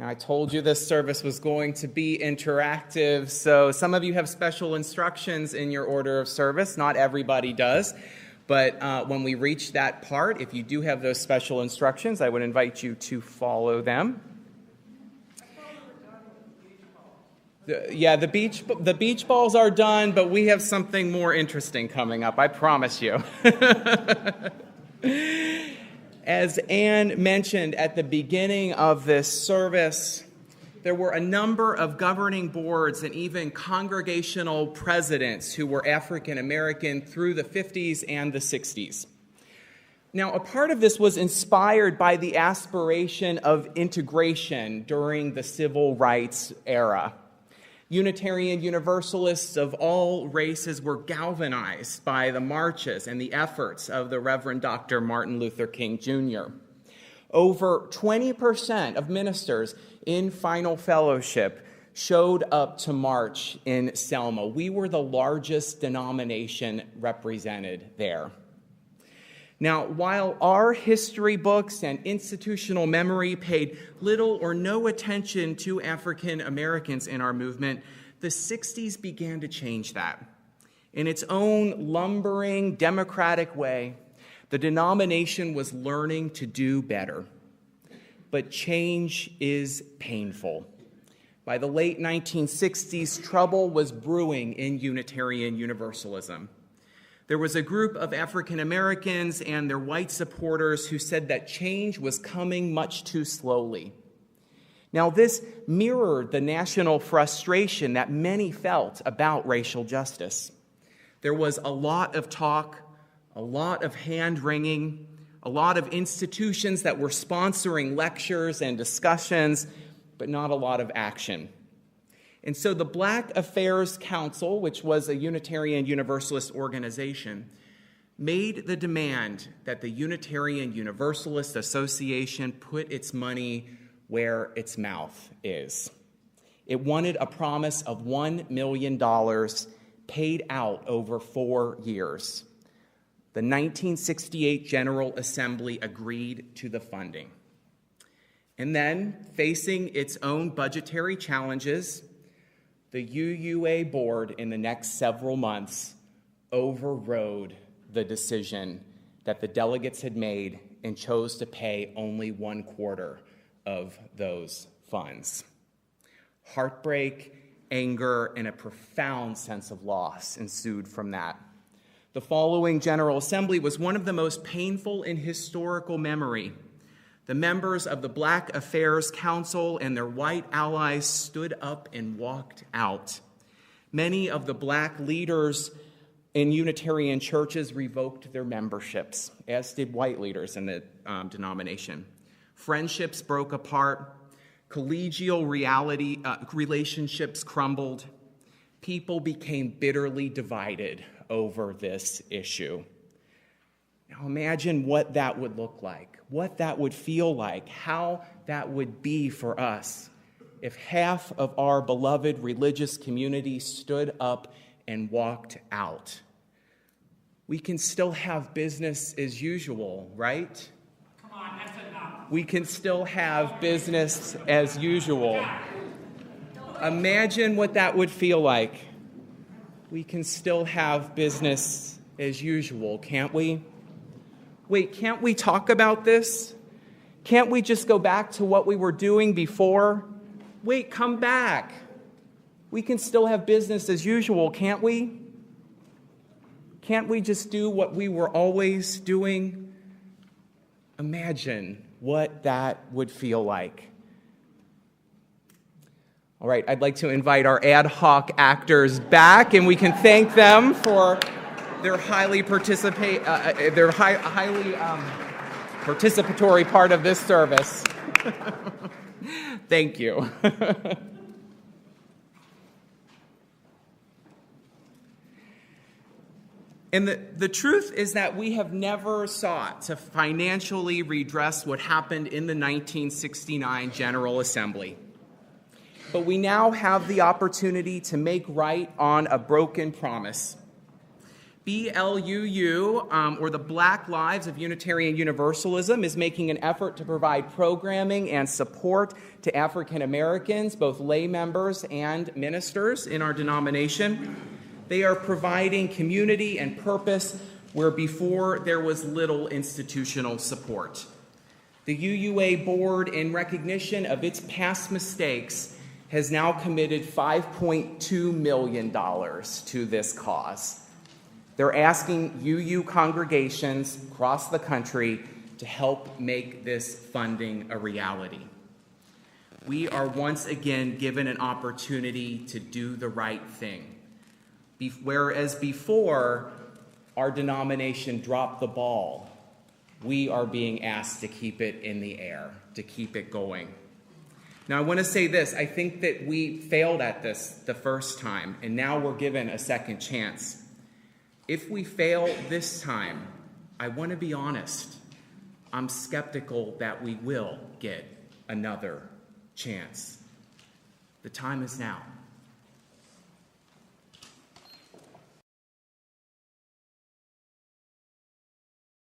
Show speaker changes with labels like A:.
A: Now, I told you this service was going to be interactive, so some of you have special instructions in your order of service. Not everybody does, but when we reach that part, if you do have those special instructions, I would invite you to follow them. The beach balls are done, but we have something more interesting coming up, I promise you. As Anne mentioned at the beginning of this service, there were a number of governing boards and even congregational presidents who were African American through the 50s and the 60s. Now, a part of this was inspired by the aspiration of integration during the civil rights era. Unitarian Universalists of all races were galvanized by the marches and the efforts of the Reverend Dr. Martin Luther King Jr. Over 20% of ministers in Final Fellowship showed up to march in Selma. We were the largest denomination represented there. Now, while our history books and institutional memory paid little or no attention to African Americans in our movement, the 60s began to change that. In its own lumbering, democratic way, the denomination was learning to do better. But change is painful. By the late 1960s, trouble was brewing in Unitarian Universalism. There was a group of African Americans and their white supporters who said that change was coming much too slowly. Now, this mirrored the national frustration that many felt about racial justice. There was a lot of talk, a lot of hand-wringing, a lot of institutions that were sponsoring lectures and discussions, but not a lot of action. And so the Black Affairs Council, which was a Unitarian Universalist organization, made the demand that the Unitarian Universalist Association put its money where its mouth is. It wanted a promise of $1 million paid out over 4 years. The 1968 General Assembly agreed to the funding. And then, facing its own budgetary challenges, the UUA board in the next several months overrode the decision that the delegates had made and chose to pay only 1/4 of those funds. Heartbreak, anger, and a profound sense of loss ensued from that. The following General Assembly was one of the most painful in historical memory. The members of the Black Affairs Council and their white allies stood up and walked out. Many of the black leaders in Unitarian churches revoked their memberships, as did white leaders in the denomination. Friendships broke apart. Collegial relationships crumbled. People became bitterly divided over this issue. Now imagine what that would look like, what that would feel like, how that would be for us if half of our beloved religious community stood up and walked out. We can still have business as usual, right?
B: Come on, that's enough.
A: We can still have business as usual. Imagine what that would feel like. We can still have business as usual, can't we? Wait, can't we talk about this? Can't we just go back to what we were doing before? Wait, come back. We can still have business as usual, can't we? Can't we just do what we were always doing? Imagine what that would feel like. All right, I'd like to invite our ad hoc actors back, and we can thank them for their highly participatory part of this service. Thank you. And the truth is that we have never sought to financially redress what happened in the 1969 General Assembly. But we now have the opportunity to make right on a broken promise. BLUU, or the Black Lives of Unitarian Universalism, is making an effort to provide programming and support to African Americans, both lay members and ministers in our denomination. They are providing community and purpose where before there was little institutional support. The UUA board, in recognition of its past mistakes, has now committed $5.2 million to this cause. They're asking UU congregations across the country to help make this funding a reality. We are once again given an opportunity to do the right thing. Whereas before, our denomination dropped the ball, we are being asked to keep it in the air, to keep it going. Now, I want to say this. I think that we failed at this the first time, and now we're given a second chance. If we fail this time, I want to be honest, I'm skeptical that we will get another chance. The time is now.